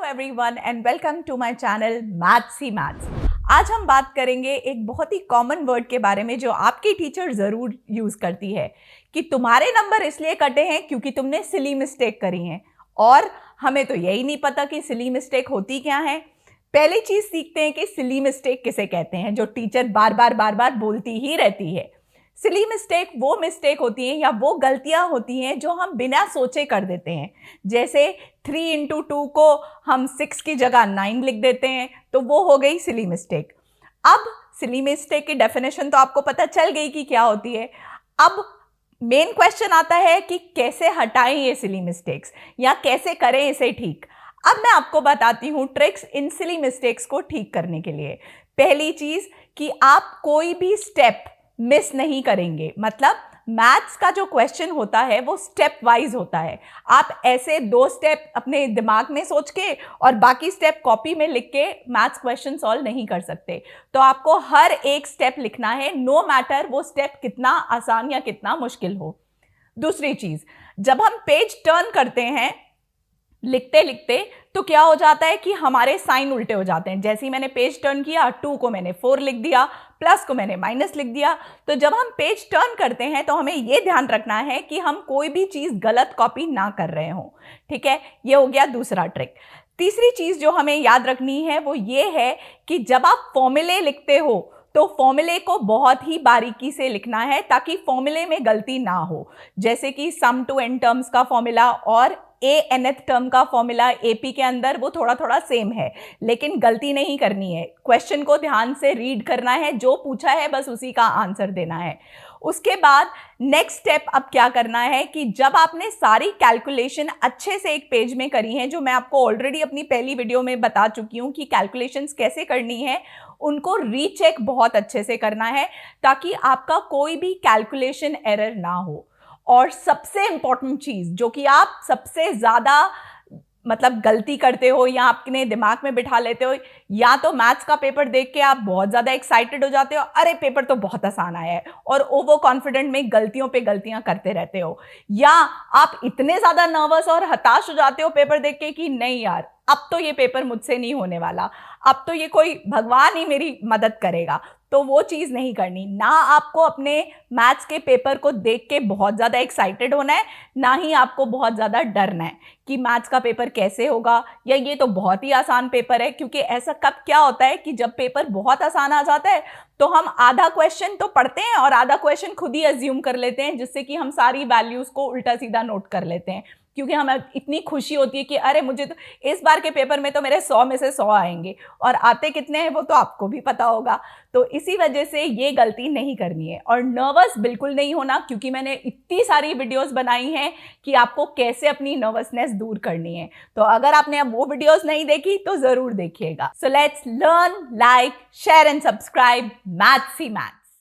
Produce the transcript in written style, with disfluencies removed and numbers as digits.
everyone and welcome to my channel Mathsy Maths। आज हम बात करेंगे एक बहुत ही कॉमन वर्ड के बारे में जो आपकी टीचर ज़रूर यूज़ करती है कि तुम्हारे नंबर इसलिए कटे हैं क्योंकि तुमने सिली मिस्टेक करी हैं। और हमें तो यही नहीं पता कि सिली मिस्टेक होती क्या है। पहली चीज़ सीखते हैं कि सिली मिस्टेक किसे कहते हैं, जो टीचर बार बार बोलती ही रहती है। सिली मिस्टेक वो मिस्टेक होती हैं या वो गलतियां होती हैं जो हम बिना सोचे कर देते हैं। जैसे 3 into 2 को हम 6 की जगह 9 लिख देते हैं, तो वो हो गई सिली मिस्टेक। अब सिली मिस्टेक की डेफिनेशन तो आपको पता चल गई कि क्या होती है। अब मेन क्वेश्चन आता है कि कैसे हटाएं ये सिली मिस्टेक्स या कैसे करें इसे ठीक। अब मैं आपको बताती हूँ ट्रिक्स इन सिली मिस्टेक्स को ठीक करने के लिए। पहली चीज़ कि आप कोई भी स्टेप मिस नहीं करेंगे। मतलब मैथ्स का जो क्वेश्चन होता है वो स्टेप वाइज होता है। आप ऐसे 2 स्टेप अपने दिमाग में सोच के और बाकी स्टेप कॉपी में लिख के मैथ्स क्वेश्चन सॉल्व नहीं कर सकते। तो आपको हर एक स्टेप लिखना है, नो मैटर वो स्टेप कितना आसान या कितना मुश्किल हो। दूसरी चीज़, जब हम पेज टर्न करते हैं लिखते लिखते तो क्या हो जाता है कि हमारे साइन उल्टे हो जाते हैं। जैसे ही मैंने पेज टर्न किया, 2 को मैंने 4 लिख दिया, प्लस को मैंने माइनस लिख दिया। तो जब हम पेज टर्न करते हैं तो हमें ये ध्यान रखना है कि हम कोई भी चीज़ गलत कॉपी ना कर रहे हों। ठीक है, ये हो गया दूसरा ट्रिक। तीसरी चीज़ जो हमें याद रखनी है वो ये है कि जब आप फॉर्मूले लिखते हो तो फॉर्मूले को बहुत ही बारीकी से लिखना है ताकि फॉर्मूले में गलती ना हो। जैसे कि सम टू एन टर्म्स का फॉर्मूला और ए nth टर्म का फॉर्मूला एपी के अंदर वो थोड़ा थोड़ा सेम है, लेकिन गलती नहीं करनी है। क्वेश्चन को ध्यान से रीड करना है, जो पूछा है बस उसी का आंसर देना है। उसके बाद नेक्स्ट स्टेप अब क्या करना है कि जब आपने सारी कैलकुलेशन अच्छे से एक पेज में करी हैं, जो मैं आपको ऑलरेडी अपनी पहली वीडियो में बता चुकी हूँ कि कैलकुलेशंस कैसे करनी है, उनको रीचेक बहुत अच्छे से करना है ताकि आपका कोई भी कैलकुलेशन एरर ना हो। और सबसे इंपॉर्टेंट चीज़ जो कि आप सबसे ज़्यादा मतलब गलती करते हो या आपने दिमाग में बिठा लेते हो, या तो मैथ्स का पेपर देख के आप बहुत ज़्यादा एक्साइटेड हो जाते हो, अरे पेपर तो बहुत आसान आया है, और ओवर कॉन्फिडेंट में गलतियों पे गलतियां करते रहते हो। या आप इतने ज़्यादा नर्वस और हताश हो जाते हो पेपर देख के कि नहीं यार, अब तो ये पेपर मुझसे नहीं होने वाला, अब तो ये कोई भगवान ही मेरी मदद करेगा। तो वो चीज़ नहीं करनी। ना आपको अपने मैथ्स के पेपर को देख के बहुत ज़्यादा एक्साइटेड होना है, ना ही आपको बहुत ज़्यादा डरना है कि मैथ्स का पेपर कैसे होगा या ये तो बहुत ही आसान पेपर है। क्योंकि ऐसा कब क्या होता है कि जब पेपर बहुत आसान आ जाता है तो हम आधा क्वेश्चन तो पढ़ते हैं और आधा क्वेश्चन खुद ही अज्यूम कर लेते हैं, जिससे कि हम सारी वैल्यूज़ को उल्टा सीधा नोट कर लेते हैं। क्योंकि हमें इतनी खुशी होती है कि अरे मुझे तो इस बार के पेपर में तो मेरे 100 में से 100 आएंगे, और आते कितने हैं वो तो आपको भी पता होगा। तो इसी वजह से ये गलती नहीं करनी है। और नर्वस बिल्कुल नहीं होना, क्योंकि मैंने इतनी सारी वीडियोस बनाई हैं कि आपको कैसे अपनी नर्वसनेस दूर करनी है। तो अगर आपने अब वो वीडियोस नहीं देखी तो ज़रूर देखिएगा। So let's learn, like, share and subscribe maths maths.